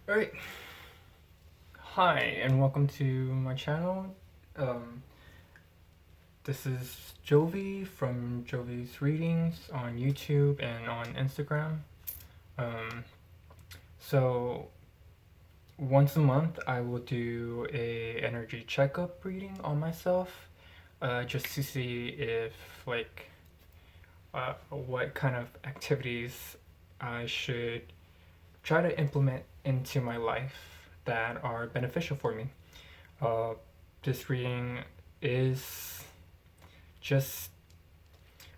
Alright, hi and welcome to my channel. Um, this is Jovi from Jovi's Readings on YouTube and on Instagram. Um, so once a month I will do a energy checkup reading on myself, just to see if what kind of activities I should try to implement into my life that are beneficial for me. Uh, this reading is just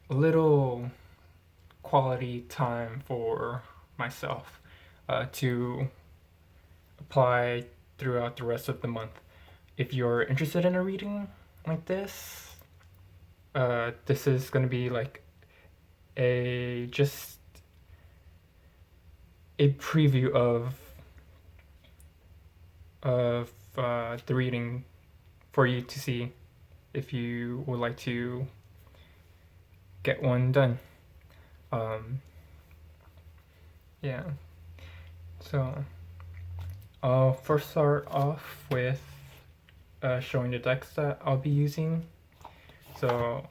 a little quality time for myself to apply throughout the rest of the month. If you're interested in a reading like this is going to be like just a preview of the reading for you to see if you would like to get one done. Yeah, so I'll first start off with showing the decks that I'll be using. So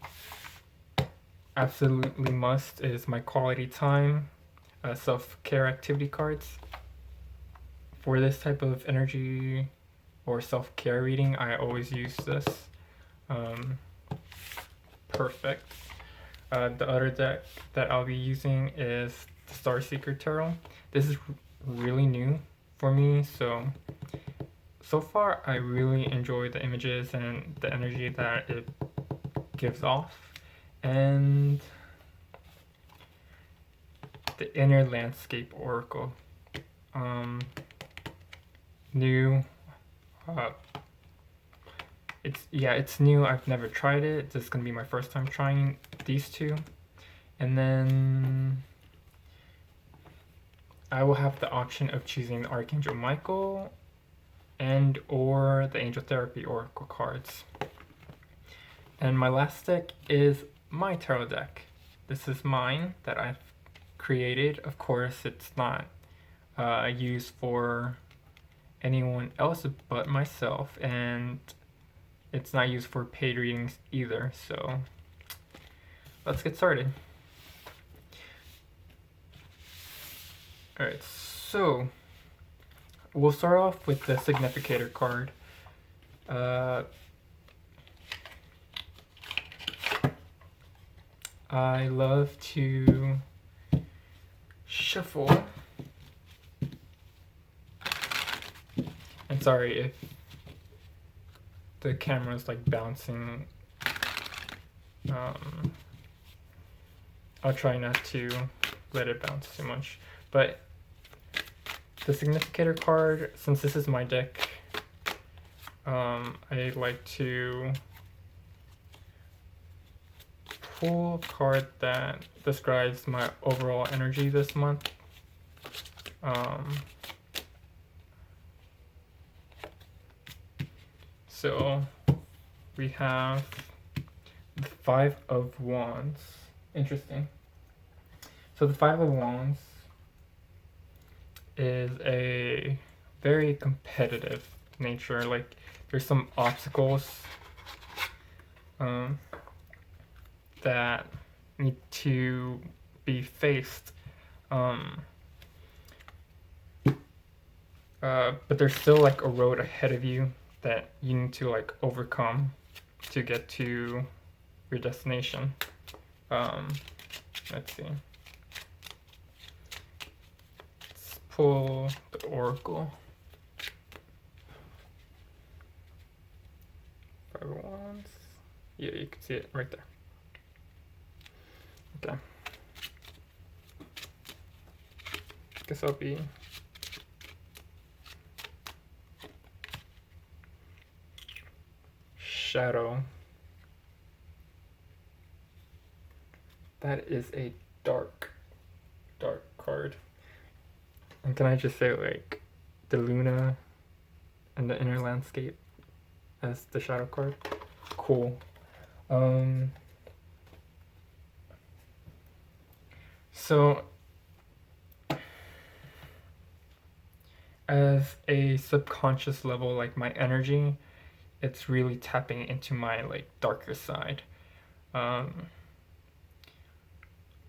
absolutely must is my quality time self-care activity cards. For this type of energy or self-care reading, I always use this. Perfect. The other deck that I'll be using is the Starseeker Tarot. This is really new for me, so far I really enjoy the images and the energy that it gives off, and the Inner Landscape Oracle. New. It's new. I've never tried it. This is gonna be my first time trying these two, and then I will have the option of choosing the Archangel Michael and or the Angel Therapy Oracle cards. And my last deck is my tarot deck. This is mine that I've created. Of course, it's not used for anyone else but myself, and it's not used for paid readings either. So let's get started. Alright, so we'll start off with the Significator card. I love to shuffle. And sorry if the camera is like bouncing. I'll try not to let it bounce too much. But the Significator card, since this is my deck, I like to pull a card that describes my overall energy this month. So we have the Five of Wands. Interesting. So the Five of Wands is a very competitive nature. Like there's some obstacles that need to be faced. But there's still like a road ahead of you that you need to like overcome to get to your destination. Let's see. Let's pull the Oracle. Five of Wands. Yeah, you can see it right there. Okay. Guess I'll be Shadow. That is a dark card. And can I just say, like, the Luna and the Inner Landscape as the shadow card? Cool. So as a subconscious level, like my energy, it's really tapping into my like darker side. Um,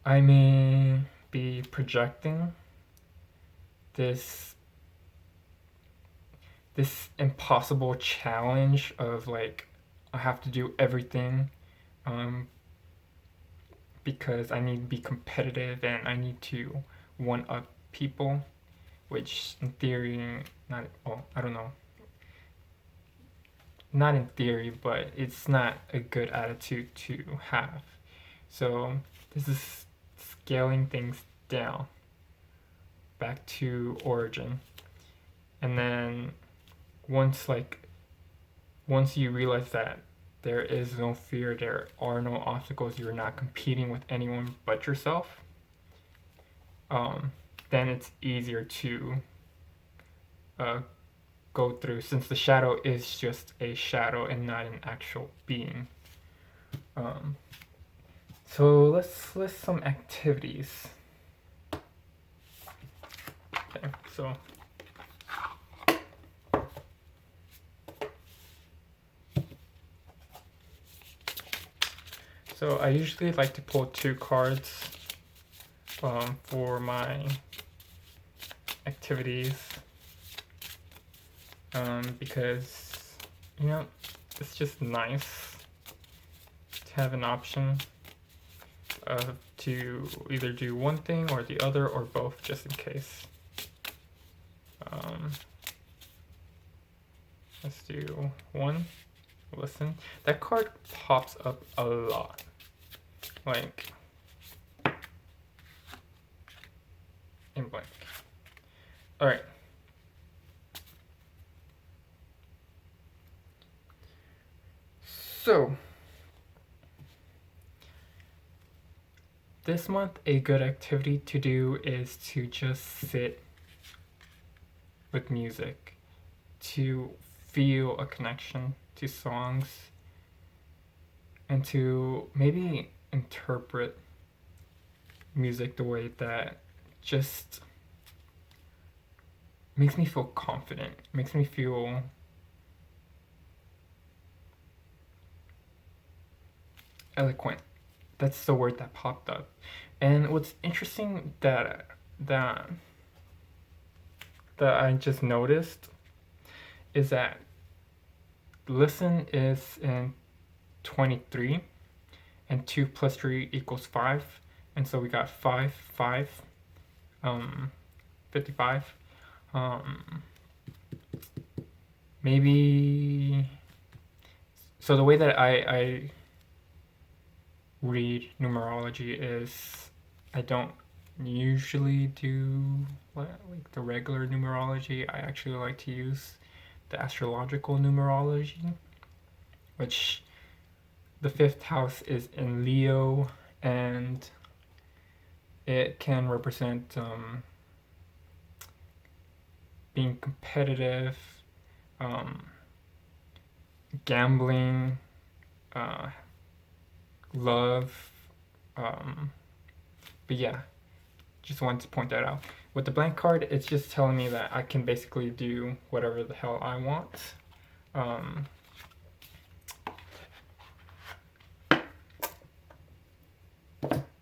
I may be projecting this impossible challenge of like I have to do everything um, because I need to be competitive and I need to one up people, which in theory, not, well, I don't know, not in theory, but it's not a good attitude to have. So this is scaling things down back to origin. And then once once you realize that there is no fear, there are no obstacles, you're not competing with anyone but yourself, then it's easier to uh, go through, since the shadow is just a shadow and not an actual being. So let's list some activities. Okay, so I usually like to pull 2 cards for my activities because, you know, it's just nice to have an option to either do one thing or the other or both, just in case. Let's do 1. Listen. That card pops up a lot. Like, in blank. Alright. So, this month a good activity to do is to just sit with music, to feel a connection to songs, and to maybe interpret music the way that just makes me feel confident, makes me feel eloquent. That's the word that popped up. And what's interesting that I just noticed is that listen is in 23 and 2 plus 3 equals 5, and so we got 5 55. Maybe, so the way that I read numerology is I don't usually do like the regular numerology. I actually like to use the astrological numerology, which the 5th house is in Leo, and it can represent being competitive, gambling, love, but yeah, just wanted to point that out. With the blank card, it's just telling me that I can basically do whatever the hell I want.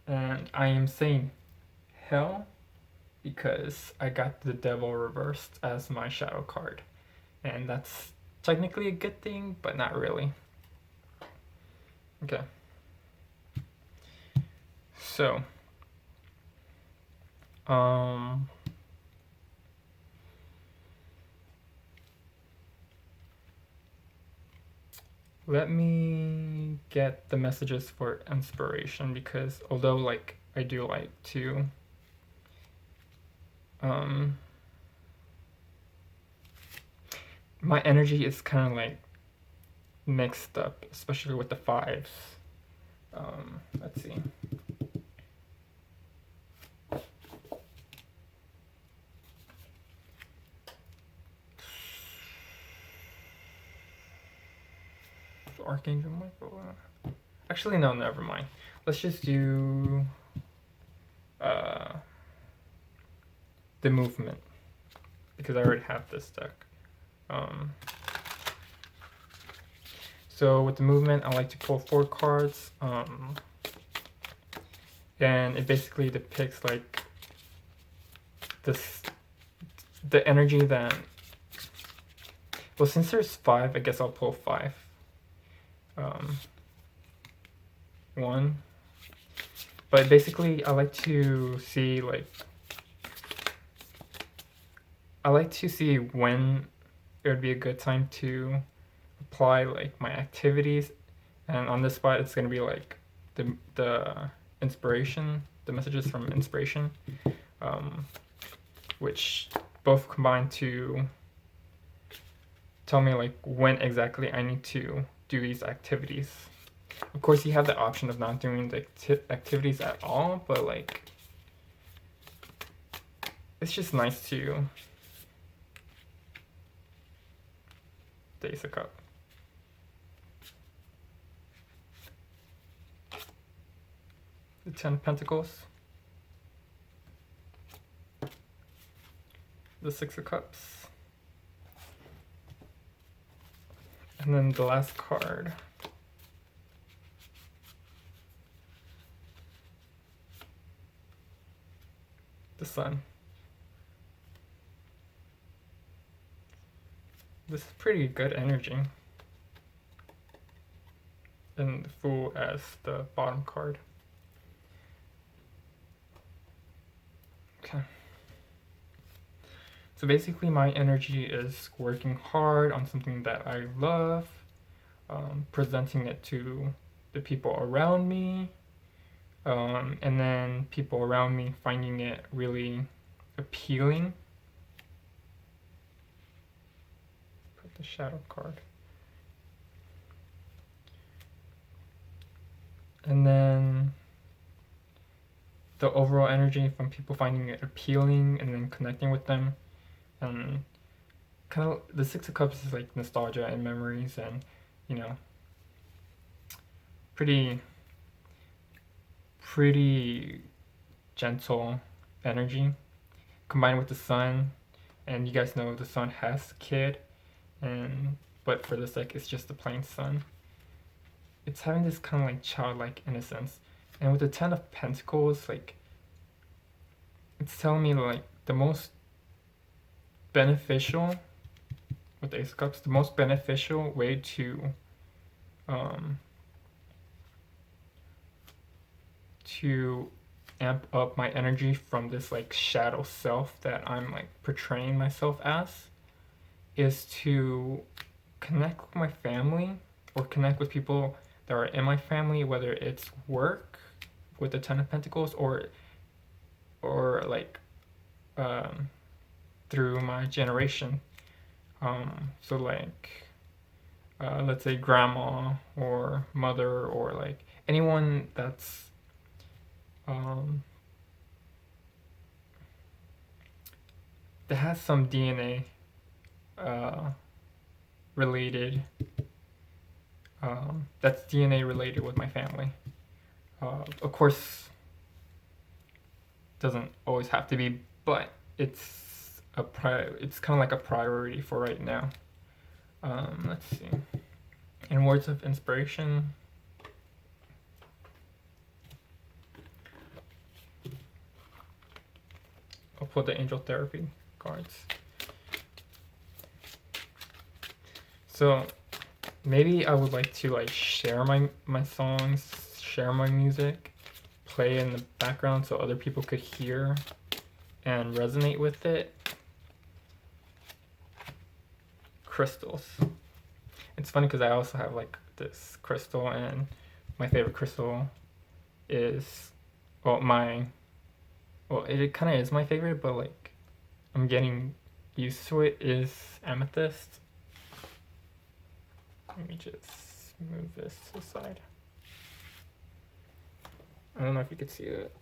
And I am saying hell because I got the devil reversed as my shadow card. And that's technically a good thing, but not really. Okay. So, let me get the messages for inspiration, because although like I do like to my energy is kind of like mixed up, especially with the 5s. Let's see. Archangel Michael. Actually, no, never mind. Let's just do the movement. because I already have this deck. Um, so with the movement, I like to pull 4 cards. And it basically depicts like the energy that, well, since there's 5, I guess I'll pull 5. 1. But basically, I like to see when it would be a good time to apply like my activities, and on this spot, it's gonna be like the inspiration, the messages from inspiration, which both combine to tell me like when exactly I need to do these activities. Of course, you have the option of not doing the activities at all, but like it's just nice to the Ace of Cups. The 10 of Pentacles. The 6 of Cups. And then the last card. The Sun. This is pretty good energy. And the Fool as the bottom card. Okay. So basically my energy is working hard on something that I love, presenting it to the people around me, and then people around me finding it really appealing. Put the Shadow card. And then the overall energy from people finding it appealing and then connecting with them. Kind of the 6 of Cups is like nostalgia and memories, and you know, pretty gentle energy combined with the Sun. And you guys know the Sun has a kid, but for this deck it's just the plain Sun. It's having this kind of like childlike innocence. And with the 10 of Pentacles, like it's telling me like the most beneficial, with the Ace of Cups, the most beneficial way to amp up my energy from this like shadow self that I'm like portraying myself as is to connect with my family or connect with people that are in my family, whether it's work with the 10 of Pentacles or like through my generation. So like let's say grandma or mother or like anyone that's that has some DNA related, that's DNA related with my family. Of course, doesn't always have to be, but it's it's kind of like a priority for right now. Let's see. In words of inspiration, I'll put the Angel Therapy cards. So maybe I would like to like share my songs, share my music, play in the background so other people could hear and resonate with it. Crystals. It's funny because I also have like this crystal, and my favorite crystal is, it kind of is my favorite, but like I'm getting used to it, is amethyst. Let me just move this to the side. I don't know if you could see it.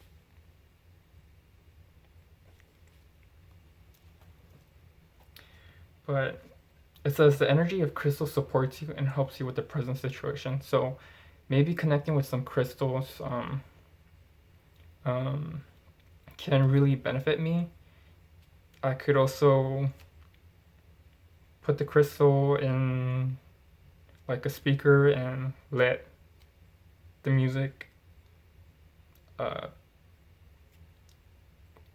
But it says the energy of crystal supports you and helps you with the present situation. So maybe connecting with some crystals can really benefit me. I could also put the crystal in like a speaker and let the music uh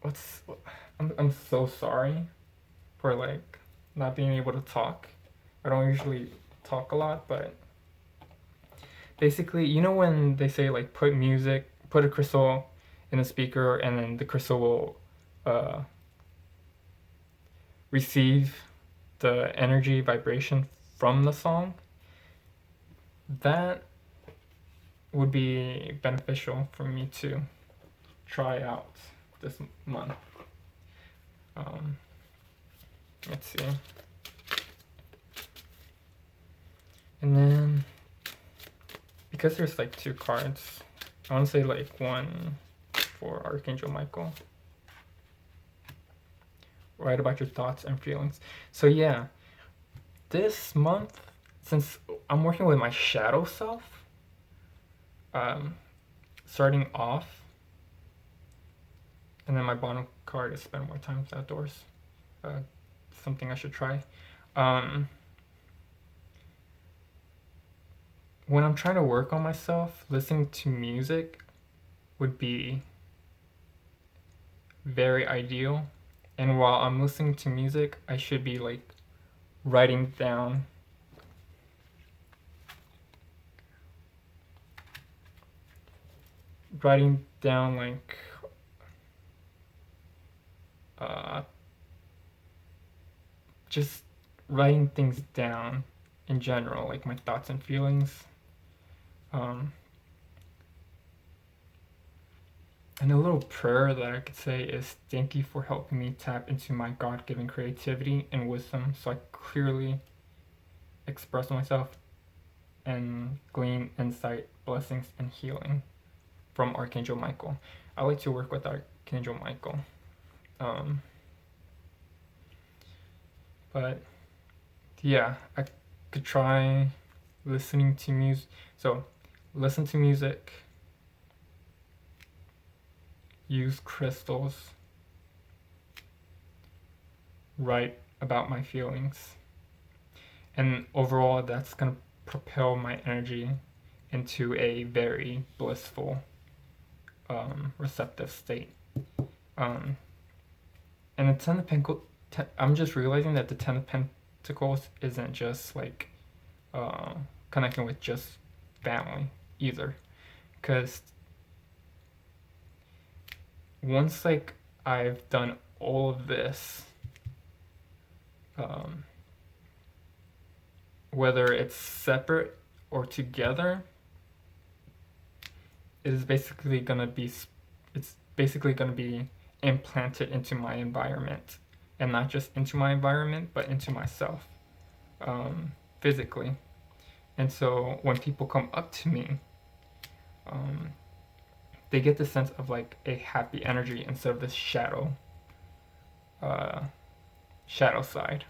what's I'm so sorry for like not being able to talk. I don't usually talk a lot, but basically, you know when they say like put a crystal in a speaker and then the crystal will receive the energy vibration from the song? That would be beneficial for me to try out this month. Let's see. And then, because there's like 2 cards, I want to say like one for Archangel Michael. Write about your thoughts and feelings. So yeah, this month, since I'm working with my shadow self, starting off, and then my bottom card is spend more time outdoors. Something I should try. When I'm trying to work on myself, listening to music would be very ideal. And while I'm listening to music, I should be like writing down like just writing things down in general, like my thoughts and feelings. And a little prayer that I could say is, thank you for helping me tap into my God-given creativity and wisdom so I clearly express myself and glean insight, blessings, and healing from Archangel Michael. I like to work with Archangel Michael. But yeah, I could try listening to music. So listen to music, use crystals, write about my feelings, and overall that's gonna propel my energy into a very blissful, receptive state. And the Ten of Pentacles, I'm just realizing that the Ten of Pentacles isn't just like connecting with just family either, because once like I've done all of this, whether it's separate or together, it's basically gonna be implanted into my environment, and not just into my environment, but into myself, physically. And so when people come up to me, they get the sense of like a happy energy instead of this shadow side.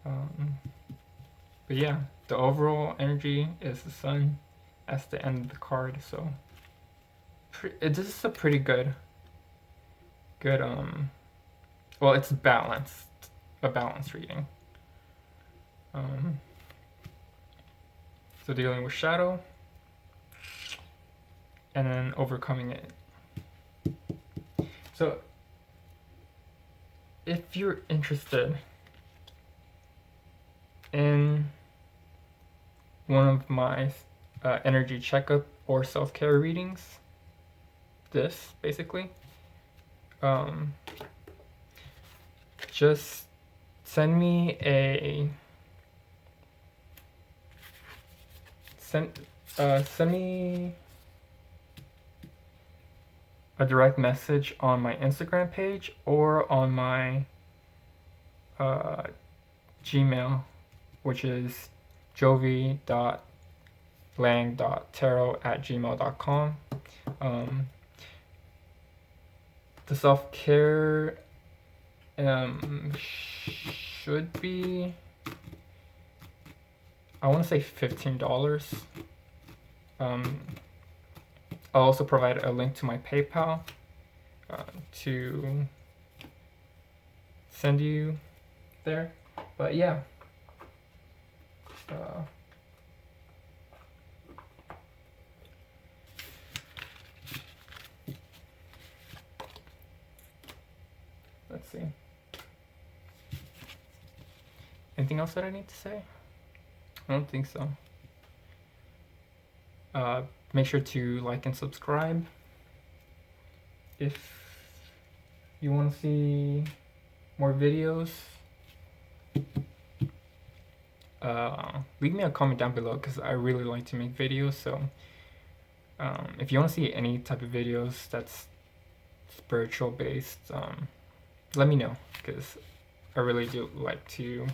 But yeah, the overall energy is the Sun. That's the end of the card. So this is a pretty good. Well, it's balanced, a balanced reading. So dealing with shadow, and then overcoming it. So if you're interested in one of my energy checkup or self-care readings, this basically, just send me a direct message on my Instagram page or on my Gmail, which is jovi.lang.tarot@gmail.com. The self-care should be, I want to say $15. I'll also provide a link to my PayPal to send you there. But yeah, Let's see. Anything else that I need to say? I don't think so. Make sure to like and subscribe if you want to see more videos. Leave me a comment down below because I really like to make videos. So if you want to see any type of videos that's spiritual based, let me know because I really do like to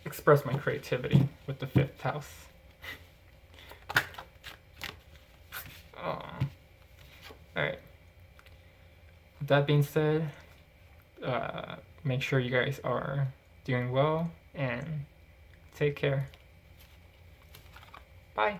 express my creativity with the 5th house. Alright. With that being said, make sure you guys are doing well and take care. Bye.